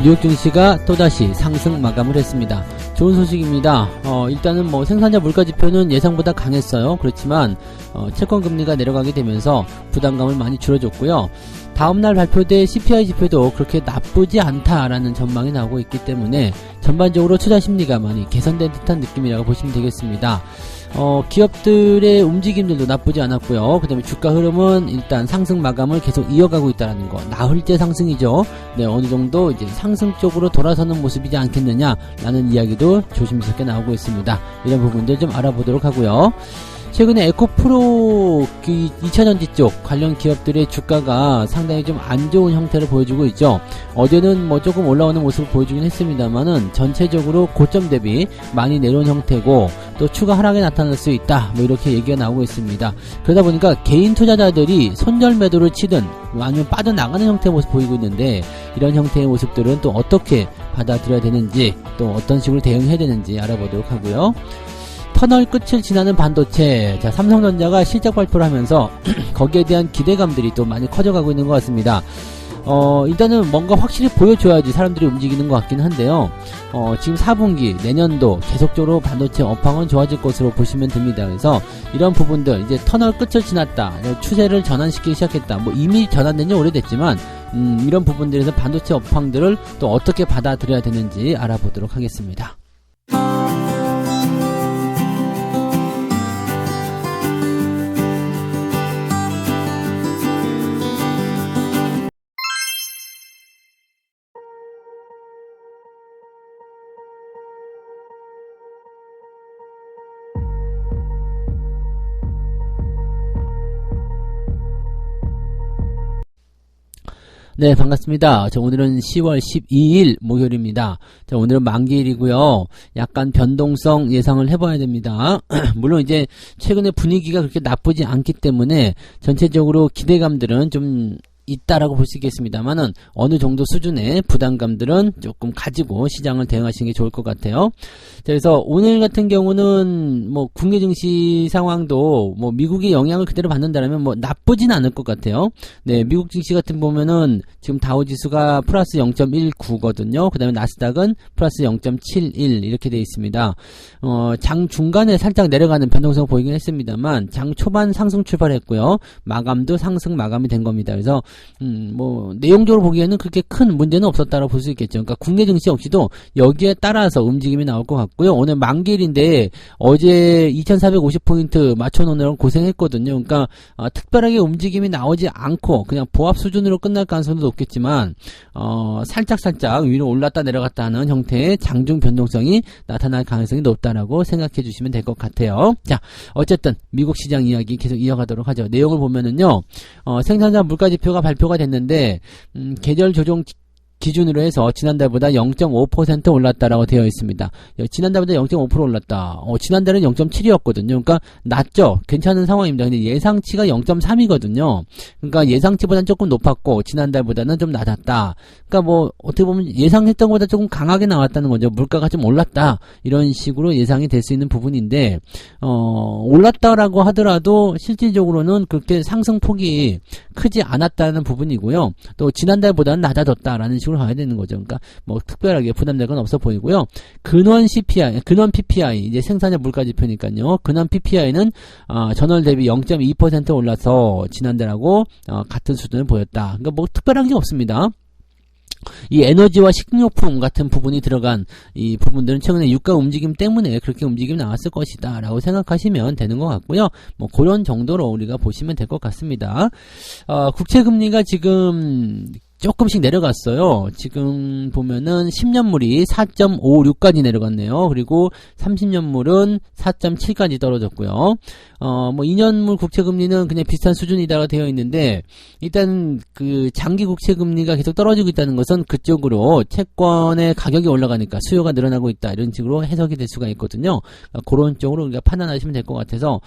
뉴욕 증시가 또다시 상승 마감을 했습니다. 좋은 소식입니다. 일단은 뭐 생산자 물가지표는 예상보다 강했어요. 그렇지만 채권금리가 내려가게 되면서 부담감을 많이 줄여줬고요. 다음날 발표될 CPI 지표도 그렇게 나쁘지 않다라는 전망이 나오고 있기 때문에 전반적으로 투자 심리가 많이 개선된 듯한 느낌이라고 보시면 되겠습니다. 기업들의 움직임들도 나쁘지 않았고요. 그 다음에 주가 흐름은 일단 상승 마감을 계속 이어가고 있다는 거. 나흘째 상승이죠. 네, 어느 정도 이제 상승 쪽으로 돌아서는 모습이지 않겠느냐라는 이야기도 조심스럽게 나오고 있습니다. 이런 부분들 좀 알아보도록 하고요. 최근에 에코프로 2차전지 쪽 관련 기업들의 주가가 상당히 좀 안 좋은 형태를 보여주고 있죠. 어제는 뭐 조금 올라오는 모습을 보여주긴 했습니다만은 전체적으로 고점 대비 많이 내려온 형태고 또 추가 하락이 나타날 수 있다. 뭐 이렇게 얘기가 나오고 있습니다. 그러다 보니까 개인 투자자들이 손절 매도를 치든 아니면 빠져나가는 형태의 모습 보이고 있는데 이런 형태의 모습들은 또 어떻게 받아들여야 되는지 또 어떤 식으로 대응해야 되는지 알아보도록 하고요. 터널 끝을 지나는 반도체. 자, 삼성전자가 실적 발표를 하면서 거기에 대한 기대감들이 또 많이 커져가고 있는 것 같습니다. 일단은 뭔가 확실히 보여줘야지 사람들이 움직이는 것 같긴 한데요. 지금 4분기, 내년도 계속적으로 반도체 업황은 좋아질 것으로 보시면 됩니다. 그래서 이런 부분들, 이제 터널 끝을 지났다, 추세를 전환시키기 시작했다. 뭐 이미 전환된 지 오래됐지만, 이런 부분들에서 반도체 업황들을 또 어떻게 받아들여야 되는지 알아보도록 하겠습니다. 네, 반갑습니다. 오늘은 10월 12일 목요일입니다. 오늘은 만기일이고요. 약간 변동성 예상을 해봐야 됩니다. 물론 이제 최근에 분위기가 그렇게 나쁘지 않기 때문에 전체적으로 기대감들은 좀 있다라고 볼 수 있겠습니다만은 어느 정도 수준의 부담감들은 조금 가지고 시장을 대응하시는 게 좋을 것 같아요. 그래서 오늘 같은 경우는 뭐 국내 증시 상황도 뭐 미국의 영향을 그대로 받는다면 뭐 나쁘진 않을 것 같아요. 네, 미국 증시 같은 보면은 지금 다우 지수가 플러스 0.19거든요. 그 다음에 나스닥은 플러스 0.71 이렇게 돼 있습니다. 장 중간에 살짝 내려가는 변동성 보이긴 했습니다만 장 초반 상승 출발했고요. 마감도 상승 마감이 된 겁니다. 그래서 뭐 내용적으로 보기에는 그렇게 큰 문제는 없었다고 볼 수 있겠죠. 그러니까 국내 증시 역시도 여기에 따라서 움직임이 나올 것 같고요. 오늘 만기일인데 어제 2450포인트 맞춰놓느라고 고생했거든요. 그러니까 특별하게 움직임이 나오지 않고 그냥 보합 수준으로 끝날 가능성도 높겠지만 살짝 위로 올랐다 내려갔다 하는 형태의 장중 변동성이 나타날 가능성이 높다라고 생각해 주시면 될 것 같아요. 자, 어쨌든 미국 시장 이야기 계속 이어가도록 하죠. 내용을 보면은요, 생산자 물가지표가 발표가 됐는데 계절 조정 기준으로 해서 지난달보다 0.5% 올랐다라고 되어 있습니다. 지난달보다 0.5% 올랐다. 지난달은 0.7이었거든요. 그러니까 낮죠. 괜찮은 상황입니다. 근데 예상치가 0.3이거든요. 그러니까 예상치보다는 조금 높았고 지난달보다는 좀 낮았다. 그러니까 뭐 어떻게 보면 예상했던 것보다 조금 강하게 나왔다는 거죠. 물가가 좀 올랐다. 이런 식으로 예상이 될 수 있는 부분인데 올랐다라고 하더라도 실질적으로는 그렇게 상승폭이 크지 않았다는 부분이고요. 또 지난달보다는 낮아졌다라는 식으로 가야 되는 거죠. 그러니까 뭐 특별하게 부담될 건 없어 보이고요. 근원 PPI 이제 생산자 물가지표니까요. 근원 PPI는 전월 대비 0.2% 올라서 지난달하고 같은 수준을 보였다. 그러니까 뭐 특별한 게 없습니다. 이 에너지와 식료품 같은 부분이 들어간 이 부분들은 최근에 유가 움직임 때문에 그렇게 움직임이 나왔을 것이다 라고 생각하시면 되는 것 같고요. 뭐 그런 정도로 우리가 보시면 될 것 같습니다. 국채금리가 지금 조금씩 내려갔어요. 지금 보면은 10년물이 4.56까지 내려갔네요. 그리고 30년물은 4.7까지 떨어졌고요. 뭐 2년물 국채금리는 그냥 비슷한 수준이다가 되어 있는데 일단 그 장기 국채금리가 계속 떨어지고 있다는 것은 그쪽으로 채권의 가격이 올라가니까 수요가 늘어나고 있다 이런 식으로 해석이 될 수가 있거든요. 그러니까 그런 쪽으로 우리가 판단하시면 될 것 같아서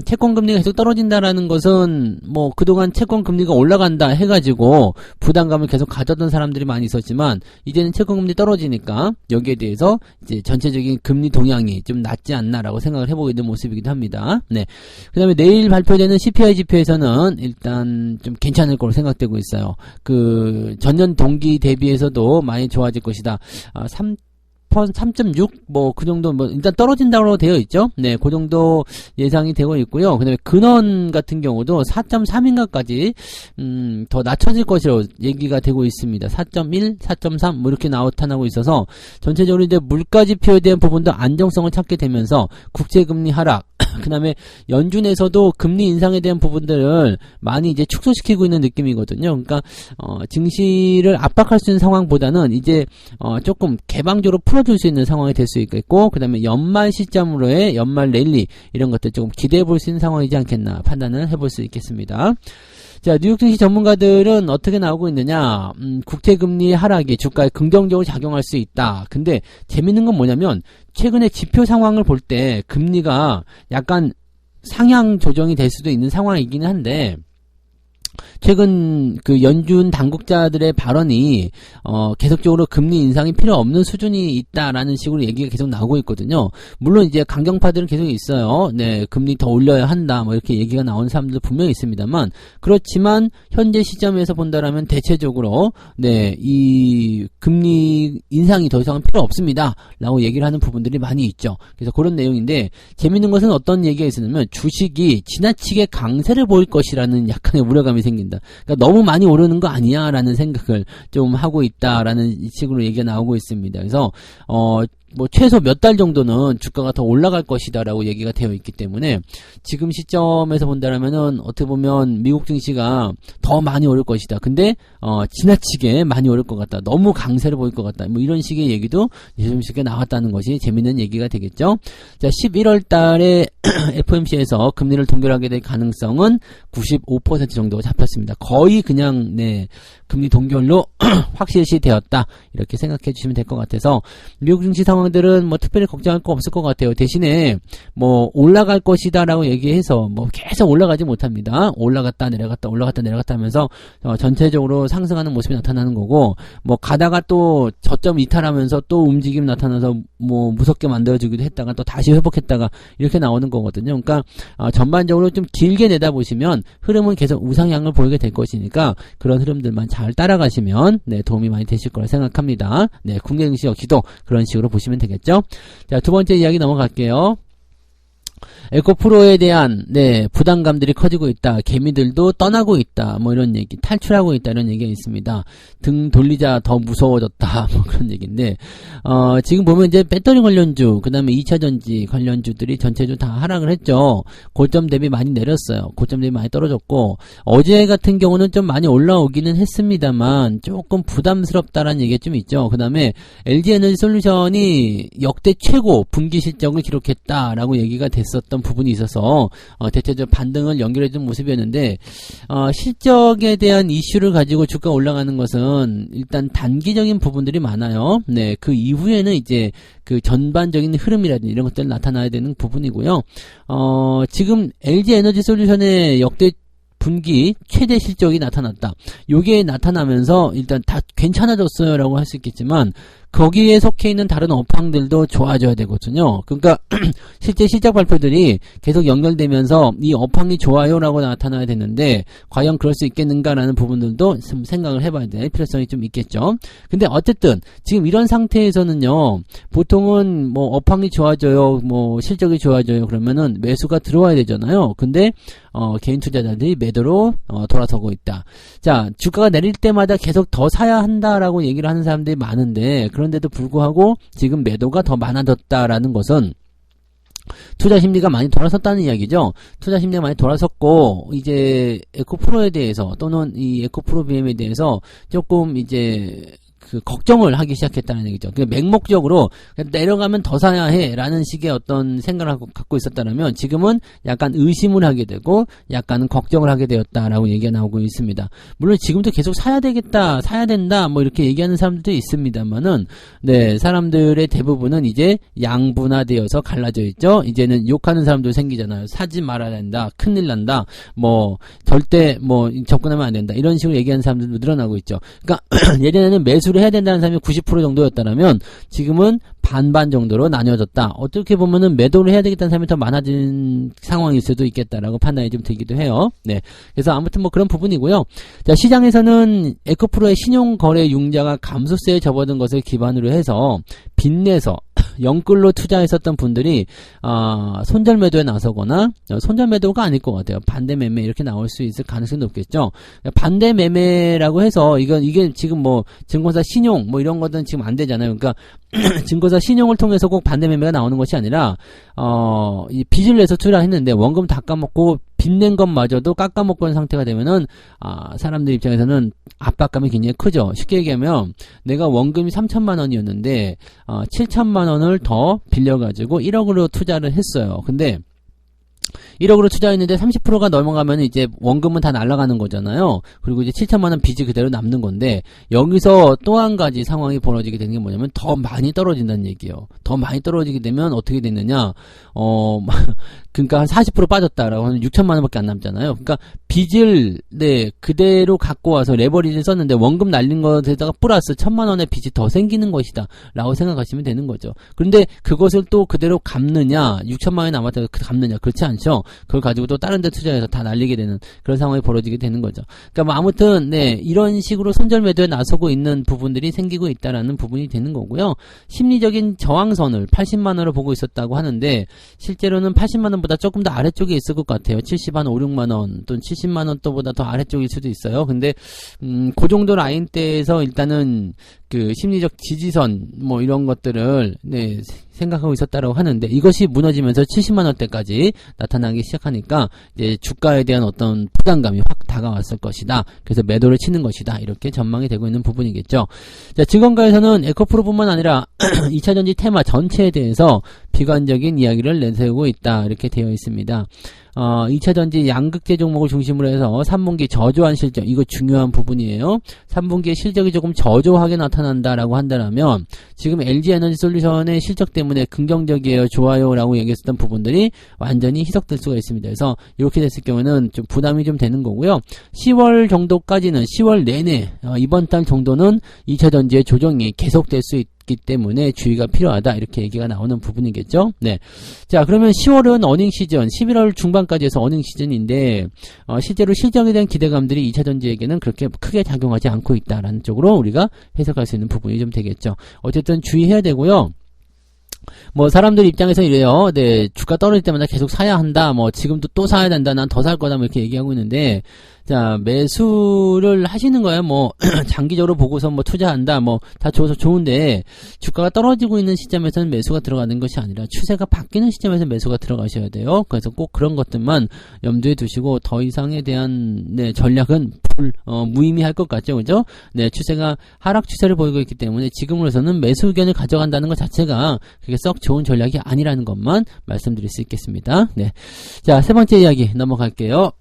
채권금리가 계속 떨어진다라는 것은 뭐 그동안 채권금리가 올라간다 해가지고 부담감을 계속 가졌던 사람들이 많이 있었지만 이제는 채권금리 떨어지니까 여기에 대해서 이제 전체적인 금리 동향이 좀 낮지 않나라고 생각을 해보고 있는 모습이기도 합니다. 네. 그 다음에 내일 발표되는 CPI 지표에서는 일단 좀 괜찮을 거로 생각되고 있어요. 그 전년 동기 대비해서도 많이 좋아질 것이다. 3.6 뭐 그 정도 뭐 일단 떨어진다고 되어 있죠. 네, 그 정도 예상이 되고 있고요. 그다음에 근원 같은 경우도 4.3인가까지 더 낮춰질 것이라고 얘기가 되고 있습니다. 4.1, 4.3 뭐 이렇게 나타나고 있어서 전체적으로 이제 물가 지표에 대한 부분도 안정성을 찾게 되면서 국채 금리 하락 그 다음에 연준에서도 금리 인상에 대한 부분들을 많이 이제 축소시키고 있는 느낌이거든요. 그러니까 증시를 압박할 수 있는 상황보다는 이제 조금 개방적으로 풀어줄 수 있는 상황이 될 수 있겠고, 그 다음에 연말 시점으로의 연말 랠리 이런 것들 조금 기대해 볼 수 있는 상황이지 않겠나 판단을 해볼 수 있겠습니다. 자, 뉴욕 증시 전문가들은 어떻게 나오고 있느냐? 국채금리 하락이 주가에 긍정적으로 작용할 수 있다. 근데 재밌는 건 뭐냐면 최근에 지표 상황을 볼 때 금리가 약간 상향 조정이 될 수도 있는 상황이기는 한데 최근 그 연준 당국자들의 발언이 계속적으로 금리 인상이 필요 없는 수준이 있다라는 식으로 얘기가 계속 나오고 있거든요. 물론 이제 강경파들은 계속 있어요. 네, 금리 더 올려야 한다. 뭐 이렇게 얘기가 나오는 사람들도 분명히 있습니다만 그렇지만 현재 시점에서 본다라면 대체적으로 네, 이 금리 인상이 더 이상은 필요 없습니다라고 얘기를 하는 부분들이 많이 있죠. 그래서 그런 내용인데 재밌는 것은 어떤 얘기가 있었냐면 주식이 지나치게 강세를 보일 것이라는 약간의 우려감이 생긴다. 그러니까 너무 많이 오르는 거 아니야 라는 생각을 좀 하고 있다라는 식으로 얘기가 나오고 있습니다. 그래서 뭐 최소 몇 달 정도는 주가가 더 올라갈 것이다 라고 얘기가 되어 있기 때문에 지금 시점에서 본다라면은 어떻게 보면 미국 증시가 더 많이 오를 것이다. 근데 지나치게 많이 오를 것 같다. 너무 강세를 보일 것 같다. 뭐 이런 식의 얘기도 조금씩 나왔다는 것이 재밌는 얘기가 되겠죠. 자, 11월 달에 FOMC에서 금리를 동결하게 될 가능성은 95% 정도 잡혔습니다. 거의 그냥 네, 금리 동결로 확실시 되었다. 이렇게 생각해 주시면 될 것 같아서 미국 증시 상황들은 뭐 특별히 걱정할 거 없을 것 같아요. 대신에 뭐 올라갈 것이다라고 얘기해서 뭐 계속 올라가지 못합니다. 올라갔다 내려갔다 올라갔다 내려갔다 하면서 전체적으로 상승하는 모습이 나타나는 거고 뭐 가다가 또 저점 이탈하면서 또 움직임 나타나서 뭐 무섭게 만들어주기도 했다가 또 다시 회복했다가 이렇게 나오는 거거든요. 그러니까 전반적으로 좀 길게 내다보시면 흐름은 계속 우상향을 보이게 될 것이니까 그런 흐름들만 잘 따라가시면 네, 도움이 많이 되실 거라 생각합니다. 네, 국내 증시 역시도 그런 식으로 보시면 되겠죠. 자, 두 번째 이야기 넘어갈게요. 에코프로에 대한 네, 부담감들이 커지고 있다. 개미들도 떠나고 있다. 뭐 이런 얘기, 탈출하고 있다 이런 얘기가 있습니다. 등 돌리자 더 무서워졌다. 뭐 그런 얘기인데 지금 보면 이제 배터리 관련주, 그다음에 2차전지 관련주들이 전체적으로 다 하락을 했죠. 고점 대비 많이 내렸어요. 고점 대비 많이 떨어졌고 어제 같은 경우는 좀 많이 올라오기는 했습니다만 조금 부담스럽다라는 얘기가 좀 있죠. 그다음에 LG에너지솔루션이 역대 최고 분기 실적을 기록했다라고 얘기가 됐었던 부분이 있어서 대체적으로 반등을 연결해준 모습이었는데 실적에 대한 이슈를 가지고 주가 올라가는 것은 일단 단기적인 부분들이 많아요. 네, 그 이후에는 이제 그 전반적인 흐름이라든지 이런 것들 나타나야 되는 부분이고요. 지금 LG에너지솔루션의 역대 분기 최대 실적이 나타났다. 요게 나타나면서 일단 다 괜찮아졌어요 라고 할 수 있겠지만 거기에 속해 있는 다른 업황들도 좋아져야 되거든요. 그러니까 실제 실적 발표들이 계속 연결되면서 이 업황이 좋아요 라고 나타나야 되는데 과연 그럴 수 있겠는가라는 부분들도 생각을 해봐야 될 필요성이 좀 있겠죠. 근데 어쨌든 지금 이런 상태에서는요, 보통은 뭐 업황이 좋아져요, 뭐 실적이 좋아져요 그러면은 매수가 들어와야 되잖아요. 근데 개인 투자자들이 매도로 돌아서고 있다. 자, 주가가 내릴 때마다 계속 더 사야 한다라고 얘기를 하는 사람들이 많은데 그런데도 불구하고 지금 매도가 더 많아졌다라는 것은 투자 심리가 많이 돌아섰다는 이야기죠. 투자 심리가 많이 돌아섰고 이제 에코프로에 대해서 또는 이 에코프로 BM에 대해서 조금 이제 그 걱정을 하기 시작했다는 얘기죠. 그 맹목적으로 내려가면 더 사야 해라는 식의 어떤 생각을 갖고 있었다면 지금은 약간 의심을 하게 되고 약간 걱정을 하게 되었다라고 얘기가 나오고 있습니다. 물론 지금도 계속 사야 되겠다, 사야 된다 뭐 이렇게 얘기하는 사람들도 있습니다만은 네, 사람들의 대부분은 이제 양분화되어서 갈라져 있죠. 이제는 욕하는 사람도 생기잖아요. 사지 말아야 된다, 큰일 난다, 뭐 절대 뭐 접근하면 안 된다 이런 식으로 얘기하는 사람들도 늘어나고 있죠. 그러니까 예전에는 매수를 해야 된다는 사람이 90% 정도였다면 지금은 반반 정도로 나뉘어졌다. 어떻게 보면은 매도를 해야 되겠다는 사람이 더 많아진 상황일 수도 있겠다라고 판단이 좀 들기도 해요. 네. 그래서 아무튼 뭐 그런 부분이고요. 자, 시장에서는 에코프로의 신용거래 융자가 감소세에 접어든 것을 기반으로 해서 빚내서 영끌로 투자했었던 분들이 손절 매도에 나서거나 손절 매도가 아닐 것 같아요. 반대 매매 이렇게 나올 수 있을 가능성이 높겠죠. 반대 매매라고 해서 이게 지금 뭐 증권사 신용 뭐 이런 것들은 지금 안 되잖아요. 그러니까 증권사 신용을 통해서 꼭 반대 매매가 나오는 것이 아니라 이 빚을 내서 투자했는데 원금 다 까먹고 빚낸 것마저도 깎아먹고 있는 상태가 되면은 사람들 입장에서는 압박감이 굉장히 크죠. 쉽게 얘기하면 내가 원금이 3천만 원이었는데 7천만 원을 더 빌려가지고 1억으로 투자를 했어요. 근데 1억으로 투자했는데 30%가 넘어가면 이제 원금은 다 날아가는 거잖아요. 그리고 이제 7천만 원 빚이 그대로 남는 건데 여기서 또 한 가지 상황이 벌어지게 되는 게 뭐냐면 더 많이 떨어진다는 얘기예요. 더 많이 떨어지게 되면 어떻게 됐느냐? 그러니까 한 40% 빠졌다라고 하면 6천만 원밖에 안 남잖아요. 그러니까 빚을 그대로 갖고 와서 레버리지를 썼는데 원금 날린 것에다가 플러스 1,000만 원의 빚이 더 생기는 것이다 라고 생각하시면 되는 거죠. 그런데 그것을 또 그대로 갚느냐, 6천만 원이 남았다고 갚느냐, 그렇지 않죠. 그걸 가지고 또 다른 데 투자해서 다 날리게 되는 그런 상황이 벌어지게 되는 거죠. 그러니까 뭐 아무튼 이런 식으로 손절 매도에 나서고 있는 부분들이 생기고 있다라는 부분이 되는 거고요. 심리적인 저항선을 80만 원으로 보고 있었다고 하는데 실제로는 80만 원보다 조금 더 아래쪽에 있을 것 같아요. 70 한 5, 6만 원 또는 70만 원 또보다 더 아래쪽일 수도 있어요. 근데 그 정도 라인대에서 일단은 그 심리적 지지선 뭐 이런 것들을 생각하고 있었다라고 하는데 이것이 무너지면서 70만 원대까지 나타나기 시작하니까 이제 주가에 대한 어떤 부담감이 확 다가왔을 것이다. 그래서 매도를 치는 것이다. 이렇게 전망이 되고 있는 부분이겠죠. 자, 증권가에서는 에코프로뿐만 아니라 2차전지 테마 전체에 대해서 비관적인 이야기를 내세우고 있다. 이렇게 되어 있습니다. 2차전지 양극재 종목을 중심으로 해서 3분기 저조한 실적, 이거 중요한 부분이에요. 3분기에 실적이 조금 저조하게 나타난다라고 한다면 지금 LG에너지솔루션의 실적 때문에 긍정적이에요, 좋아요 라고 얘기했었던 부분들이 완전히 희석될 수가 있습니다. 그래서 이렇게 됐을 경우는 좀 부담이 좀 되는 거고요. 10월 정도까지는 10월 내내 이번 달 정도는 2차전지의 조정이 계속될 수 있기 때문에 주의가 필요하다, 이렇게 얘기가 나오는 부분이겠죠. 네. 자, 그러면 10월은 어닝 시즌, 11월 중반까지 해서 어닝 시즌인데 실제로 실적에 대한 기대감들이 2차전지에게는 그렇게 크게 작용하지 않고 있다라는 쪽으로 우리가 해석할 수 있는 부분이 좀 되겠죠. 어쨌든 주의해야 되고요. 뭐 사람들 입장에서 이래요. 주가 떨어질 때마다 계속 사야 한다. 뭐 지금도 또 사야 된다. 난 더 살 거다. 뭐 이렇게 얘기하고 있는데, 자, 매수를 하시는 거예요. 뭐 장기적으로 보고서 뭐 투자한다. 뭐 다 좋은데 주가가 떨어지고 있는 시점에서는 매수가 들어가는 것이 아니라 추세가 바뀌는 시점에서 매수가 들어가셔야 돼요. 그래서 꼭 그런 것들만 염두에 두시고 더 이상에 대한 전략은 무의미할 것 같죠, 그죠? 추세가 하락 추세를 보이고 있기 때문에 지금으로서는 매수 의견을 가져간다는 것 자체가 그게 썩 좋은 전략이 아니라는 것만 말씀드릴 수 있겠습니다. 네. 자, 세 번째 이야기 넘어갈게요.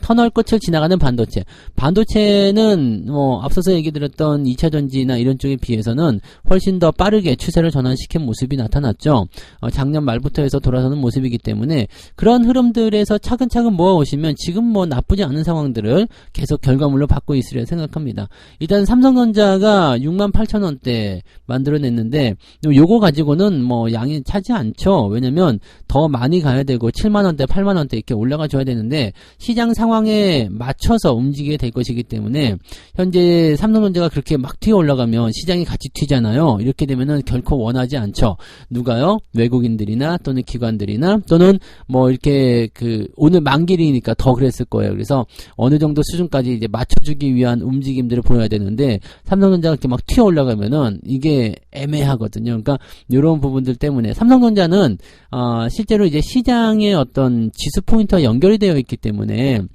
터널 끝을 지나가는 반도체. 반도체는 뭐 앞서서 얘기 드렸던 2차전지나 이런 쪽에 비해서는 훨씬 더 빠르게 추세를 전환시킨 모습이 나타났죠. 작년 말부터 해서 돌아서는 모습이기 때문에 그런 흐름들에서 차근차근 모아오시면 지금 뭐 나쁘지 않은 상황들을 계속 결과물로 받고 있으리라 생각합니다. 일단 삼성전자가 68,000원대 만들어냈는데 요거 가지고는 뭐 양이 차지 않죠. 왜냐면 더 많이 가야 되고 7만원대, 8만원대 이렇게 올라가 줘야 되는데 시장 상황에 맞춰서 움직이게 될 것이기 때문에 현재 삼성전자가 그렇게 막 튀어 올라가면 시장이 같이 튀잖아요. 이렇게 되면은 결코 원하지 않죠. 누가요? 외국인들이나 또는 기관들이나 또는 뭐 이렇게 오늘 만기일이니까 더 그랬을 거예요. 그래서 어느 정도 수준까지 이제 맞춰주기 위한 움직임들을 보여야 되는데 삼성전자가 이렇게 막 튀어 올라가면은 이게 애매하거든요. 그러니까 이런 부분들 때문에 삼성전자는 실제로 이제 시장의 어떤 지수 포인트와 연결이 되어 있기 때문에 때문에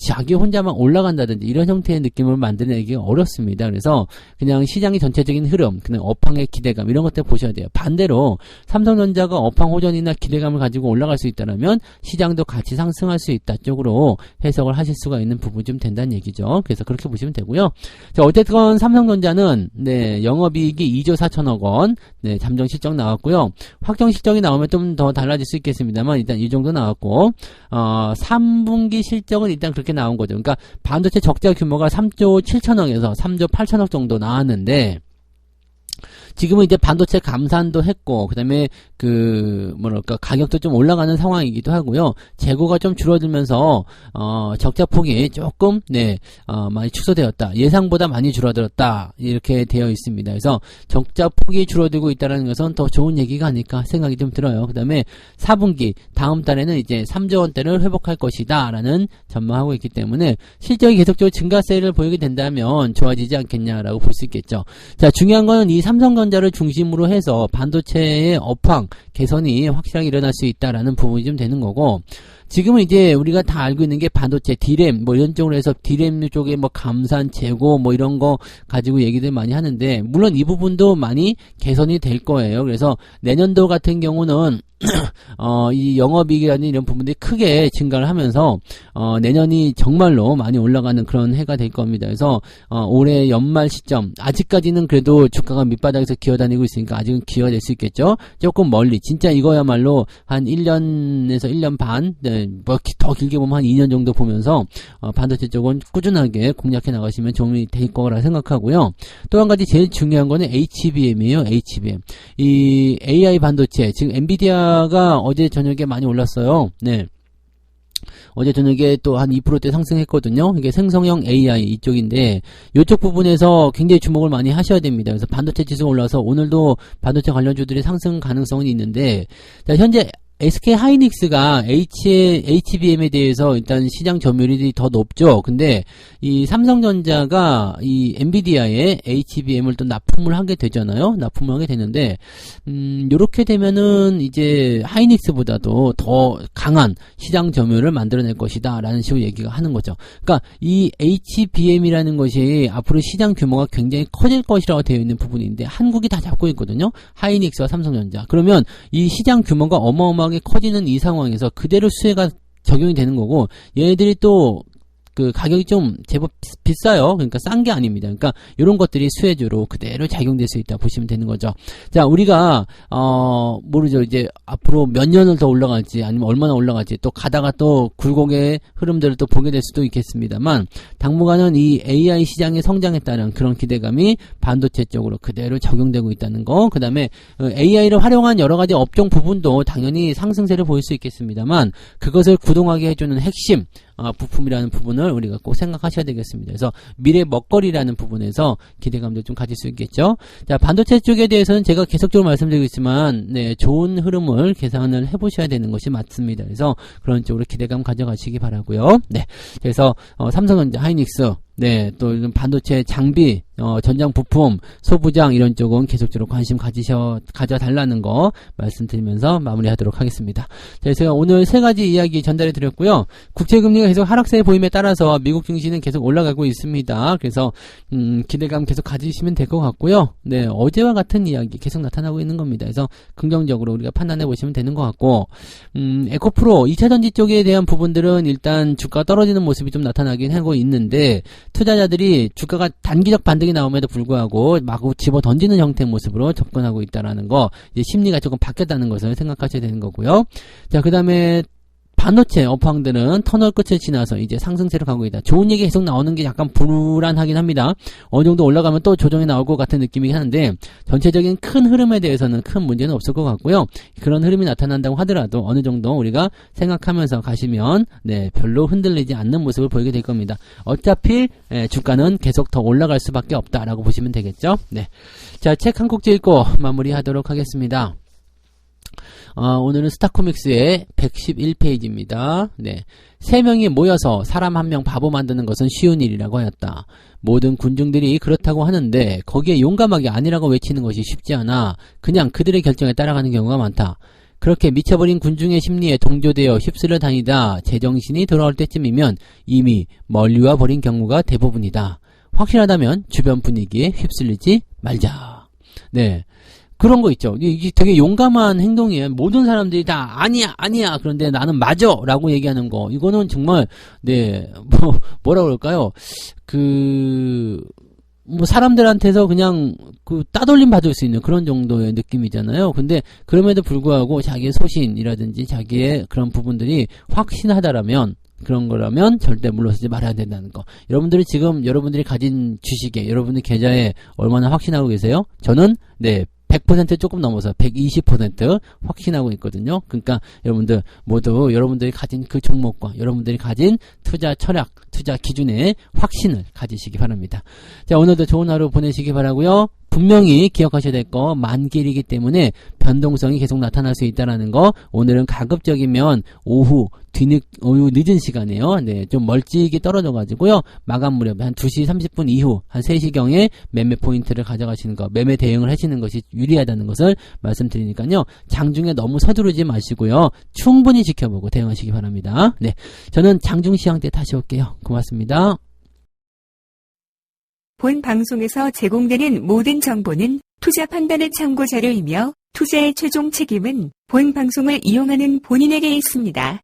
자기 혼자만 올라간다든지 이런 형태의 느낌을 만들어내기 어렵습니다. 그래서 그냥 시장의 전체적인 흐름, 그냥 업황의 기대감 이런 것들 보셔야 돼요. 반대로 삼성전자가 업황 호전이나 기대감을 가지고 올라갈 수 있다면 시장도 같이 상승할 수 있다 쪽으로 해석을 하실 수가 있는 부분이 좀 된다는 얘기죠. 그래서 그렇게 보시면 되고요. 자, 어쨌든 삼성전자는 네, 영업이익이 2조 4천억 원, 네, 잠정 실적 나왔고요. 확정 실적이 나오면 좀 더 달라질 수 있겠습니다만 일단 이 정도 나왔고 3분기 실적은 일단 그렇게 나온 거죠. 그러니까 반도체 적자 규모가 3조 7천억에서 3조 8천억 정도 나왔는데 지금은 이제 반도체 감산도 했고, 그 다음에 가격도 좀 올라가는 상황이기도 하고요. 재고가 좀 줄어들면서, 적자 폭이 조금, 많이 축소되었다. 예상보다 많이 줄어들었다. 이렇게 되어 있습니다. 그래서 적자 폭이 줄어들고 있다는 것은 더 좋은 얘기가 아닐까 생각이 좀 들어요. 그 다음에 4분기, 다음 달에는 이제 3조 원대를 회복할 것이다. 라는 전망하고 있기 때문에 실적이 계속적으로 증가세를 보이게 된다면 좋아지지 않겠냐라고 볼 수 있겠죠. 자, 중요한 거는 이 삼성전자를 중심으로 해서 반도체의 업황 개선이 확실하게 일어날 수 있다라는 부분이 좀 되는 거고, 지금은 이제 우리가 다 알고 있는 게 반도체 D램 이런 쪽으로 해서 D램 쪽에 감산 재고 이런 거 가지고 얘기들 많이 하는데, 물론 이 부분도 많이 개선이 될 거예요. 그래서 내년도 같은 경우는 이 영업이익이라는 이런 부분들이 크게 증가를 하면서 내년이 정말로 많이 올라가는 그런 해가 될 겁니다. 그래서 올해 연말 시점 아직까지는 그래도 주가가 밑바닥에서 기어다니고 있으니까 아직은 기어낼 수 있겠죠. 조금 멀리 진짜 이거야말로 한 1년에서 1년 반, 더 길게 보면 한 2년 정도 보면서 반도체 쪽은 꾸준하게 공략해 나가시면 도움이 될 거라 생각하고요. 또 한 가지 제일 중요한 거는 HBM이에요. HBM. 이 AI 반도체, 지금 엔비디아가 어제 저녁에 많이 올랐어요. 네. 어제 저녁에 또 한 2%대 상승했거든요. 이게 생성형 AI 이쪽인데, 이쪽 부분에서 굉장히 주목을 많이 하셔야 됩니다. 그래서 반도체 지수가 올라서 오늘도 반도체 관련주들의 상승 가능성은 있는데, 자, 현재 SK 하이닉스가 HBM에 대해서 일단 시장 점유율이 더 높죠. 근데 이 삼성전자가 이 엔비디아에 HBM을 또 납품을 하게 되잖아요. 납품을 하게 되는데, 요렇게 되면은 이제 하이닉스보다도 더 강한 시장 점유율을 만들어낼 것이다 라는 식으로 얘기가 하는 거죠. 그러니까 이 HBM이라는 것이 앞으로 시장 규모가 굉장히 커질 것이라고 되어 있는 부분인데, 한국이 다 잡고 있거든요. 하이닉스와 삼성전자. 그러면 이 시장 규모가 어마어마하게 커지는 이 상황에서 그대로 수혜가 적용이 되는 거고, 얘네들이 또 가격이 좀 제법 비싸요. 그러니까 싼 게 아닙니다. 그러니까 이런 것들이 수혜주로 그대로 작용될 수 있다 보시면 되는 거죠. 자, 우리가 모르죠. 이제 앞으로 몇 년을 더 올라갈지 아니면 얼마나 올라갈지, 또 가다가 또 굴곡의 흐름들을 또 보게 될 수도 있겠습니다만, 당분간은 이 AI 시장의 성장에 따른 그런 기대감이 반도체 쪽으로 그대로 적용되고 있다는 거. 그 다음에 AI를 활용한 여러 가지 업종 부분도 당연히 상승세를 보일 수 있겠습니다만, 그것을 구동하게 해주는 핵심 부품이라는 부분을 우리가 꼭 생각하셔야 되겠습니다. 그래서 미래 먹거리라는 부분에서 기대감도 좀 가질 수 있겠죠. 자, 반도체 쪽에 대해서는 제가 계속적으로 말씀드리고 있지만, 좋은 흐름을 계산을 해보셔야 되는 것이 맞습니다. 그래서 그런 쪽으로 기대감 가져가시기 바라고요. 네, 그래서 삼성전자, 하이닉스, 또 반도체 장비, 전장 부품, 소부장 이런 쪽은 계속적으로 관심 가져달라는 거 말씀드리면서 마무리하도록 하겠습니다. 자, 그래서 오늘 세 가지 이야기 전달해 드렸고요. 국채금리가 계속 하락세 보임에 따라서 미국 증시는 계속 올라가고 있습니다. 그래서 기대감 계속 가지시면 될 것 같고요. 어제와 같은 이야기 계속 나타나고 있는 겁니다. 그래서 긍정적으로 우리가 판단해 보시면 되는 것 같고, 에코프로 2차전지 쪽에 대한 부분들은 일단 주가가 떨어지는 모습이 좀 나타나긴 하고 있는데, 투자자들이 주가가 단기적 반등이 나옴에도 불구하고 마구 집어 던지는 형태의 모습으로 접근하고 있다라는 거, 이제 심리가 조금 바뀌었다는 것을 생각하셔야 되는 거고요. 자, 그 다음에 반도체 업황들은 터널 끝을 지나서 이제 상승세로 가고 있다. 좋은 얘기 계속 나오는 게 약간 불안하긴 합니다. 어느 정도 올라가면 또 조정이 나올 것 같은 느낌이긴 하는데, 전체적인 큰 흐름에 대해서는 큰 문제는 없을 것 같고요. 그런 흐름이 나타난다고 하더라도 어느 정도 우리가 생각하면서 가시면 별로 흔들리지 않는 모습을 보이게 될 겁니다. 어차피 주가는 계속 더 올라갈 수밖에 없다라고 보시면 되겠죠. 자, 책 한 곡 읽고 마무리하도록 하겠습니다. 오늘은 스타코믹스의 111페이지입니다. 3명이 모여서 사람 한 명 바보 만드는 것은 쉬운 일이라고 하였다. 모든 군중들이 그렇다고 하는데 거기에 용감하게 아니라고 외치는 것이 쉽지 않아 그냥 그들의 결정에 따라가는 경우가 많다. 그렇게 미쳐버린 군중의 심리에 동조되어 휩쓸려 다니다 제정신이 돌아올 때쯤이면 이미 멀리 와 버린 경우가 대부분이다. 확실하다면 주변 분위기에 휩쓸리지 말자. 네. 그런 거 있죠. 이게 되게 용감한 행동이에요. 모든 사람들이 다 아니야. 그런데 나는 맞아 라고 얘기하는 거. 이거는 정말 네, 뭐라 그럴까요? 사람들한테서 그냥 따돌림 받을 수 있는 그런 정도의 느낌이잖아요. 근데 그럼에도 불구하고 자기의 소신이라든지 자기의 그런 부분들이 확신하다라면 그런 거라면 절대 물러서지 말아야 된다는 거. 여러분들이 지금 여러분들이 가진 주식에 여러분들 계좌에 얼마나 확신하고 계세요? 저는 네 100% 조금 넘어서 120% 확신하고 있거든요. 그러니까 여러분들 모두 여러분들이 가진 그 종목과 여러분들이 가진 투자 철학, 투자 기준에 확신을 가지시기 바랍니다. 자, 오늘도 좋은 하루 보내시기 바라고요. 분명히 기억하셔야 될 거 만기일이기 때문에 변동성이 계속 나타날 수 있다는 거. 오늘은 가급적이면 오후 늦은 시간에요. 네, 좀 멀찍이 떨어져가지고요. 마감 무렵에 한 2시 30분 이후 한 3시경에 매매 포인트를 가져가시는 거, 매매 대응을 하시는 것이 유리하다는 것을 말씀드리니까요. 장중에 너무 서두르지 마시고요. 충분히 지켜보고 대응하시기 바랍니다. 네, 저는 장중 시황 때 다시 올게요. 고맙습니다. 본 방송에서 제공되는 모든 정보는 투자 판단의 참고 자료이며 투자의 최종 책임은 본 방송을 이용하는 본인에게 있습니다.